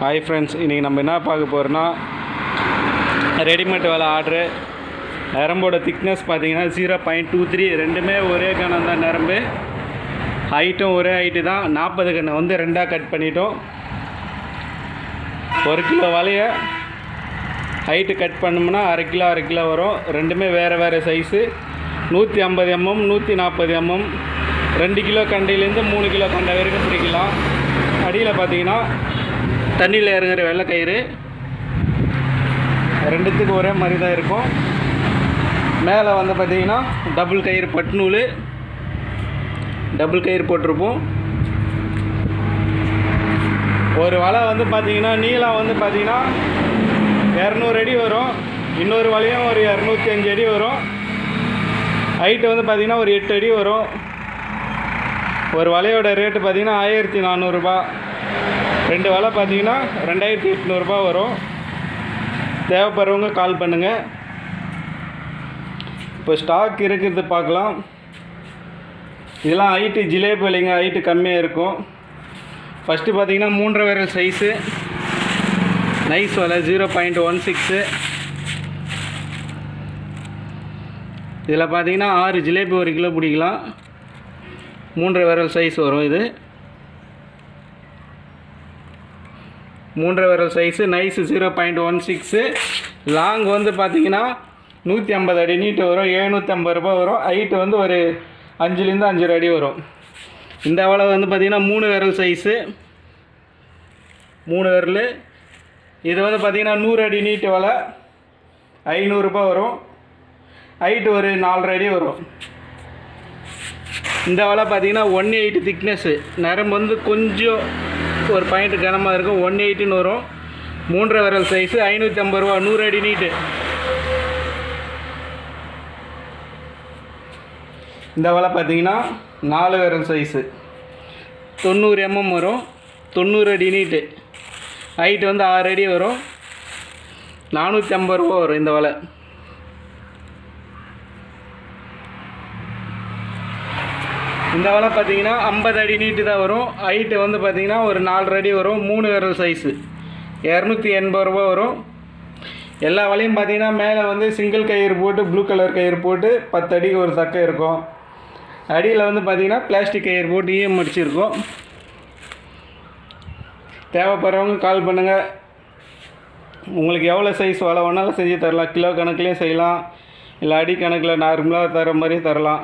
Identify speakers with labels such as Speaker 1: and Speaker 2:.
Speaker 1: Hi friends, இன்றைக்கி நம்ம என்ன பார்க்க போகிறோன்னா ரெடிமேட் வேலை ஆர்டரு. நரம்போட திக்னஸ் பார்த்தீங்கன்னா 0.23, ரெண்டுமே ஒரே கணம் தான். நரம்பு ஹைட்டும் ஒரே ஹைட்டு தான். 40 கண்ணை வந்து ரெண்டாக கட் பண்ணிட்டோம். 1 கிலோ வலையை ஹைட்டு கட் பண்ணோம்னா அரை கிலோ வரும். ரெண்டுமே வேறு சைஸு. 150 mm 140 mm, 2 கிலோ கண்டையிலேருந்து 3 கிலோ கண்டை வரைக்கும் பிடிக்கலாம். அடியில் பார்த்தீங்கன்னா தண்ணியில் இறங்குற வெள்ளை கயிறு, ரெண்டுத்துக்கும் ஒரே மாதிரி தான் இருக்கும். மேலே வந்து பார்த்திங்கன்னா டபுள் கயிறு பட்நூல், டபுள் கயிறு போட்டிருப்போம். ஒரு வலை வந்து பார்த்திங்கன்னா நீளம் வந்து பார்த்திங்கன்னா 200 அடி வரும். இன்னொரு வலையும் ஒரு 205 அடி வரும். ஹைட்டு வந்து பார்த்திங்கன்னா ஒரு 8 அடி வரும். ஒரு வலையோட ரேட்டு பார்த்திங்கன்னா 1400 ரூபா. 2 வலை பார்த்திங்கன்னா 2800 ரூபா வரும். தேவைப்படுறவங்க கால் பண்ணுங்கள். இப்போ ஸ்டாக் இருக்கிறது பார்க்கலாம். இதெல்லாம் ஹைட்டு ஜிலேபி வலைங்க, ஹைட்டு கம்மியாக இருக்கும். ஃபஸ்ட்டு பார்த்திங்கன்னா 3.5 விரல் சைஸு நைஸ் வலை 0.16. இதில் பார்த்திங்கன்னா 6 ஜிலேபி 1 கிலோ பிடிக்கலாம். 3.5 விரல் சைஸ் வரும். இது 3.5 விரல் சைஸு நைஸு 0.16. லாங் வந்து பார்த்திங்கன்னா 150 அடி நீட்டு வரும். 750 ரூபா வரும். ஹைட்டு வந்து ஒரு 5லேருந்து 5.5 அடி வரும். இந்த வலை வந்து பார்த்திங்கன்னா 3 விரல் சைஸு, 3 விரல். இது வந்து பார்த்திங்கன்னா 100 அடி நீட்டு வலை 500 ரூபா வரும். ஹைட்டு ஒரு 4.5 அடி வரும். இந்த வலை பார்த்திங்கன்னா 180 திக்னஸ்ஸு. நரம்பு வந்து கொஞ்சம் ஒரு பாயிண்ட் கனமாக இருக்கும். 180ன்னு வரும். 3.5 விரல் சைஸு 550 ரூபா. 100 அடி நீட்டு. இந்த வலை பார்த்திங்கன்னா 4 விரல் சைஸு 90 mm வரும். 90 அடி நீட்டு. ஹைட்டு வந்து 6 அடி வரும். 450 ரூபா வரும் இந்த வலை. இந்த வலை பார்த்திங்கன்னா 50 அடி நீட்டு தான் வரும். ஹைட்டு வந்து பார்த்திங்கன்னா ஒரு 4.5 அடி வரும். 3 விரல் சைஸு 280 ரூபா வரும். எல்லா வலையும் பார்த்திங்கன்னா மேலே வந்து சிங்கிள் கயிறு போட்டு ப்ளூ கலர் கயிறு போட்டு 10 அடிக்கு ஒரு சக்கை இருக்கும். அடியில் வந்து பார்த்திங்கன்னா பிளாஸ்டிக் கயிறு போட்டு ஈயம் அடிச்சிருக்கும். தேவைப்படுறவங்க கால் பண்ணுங்கள். உங்களுக்கு எவ்வளோ சைஸ் வலை வேணாலும் செஞ்சு தரலாம். கிலோ கணக்குலேயும் செய்யலாம், இல்லை அடி கணக்கில் நார்மலாக தர மாதிரியும் தரலாம்.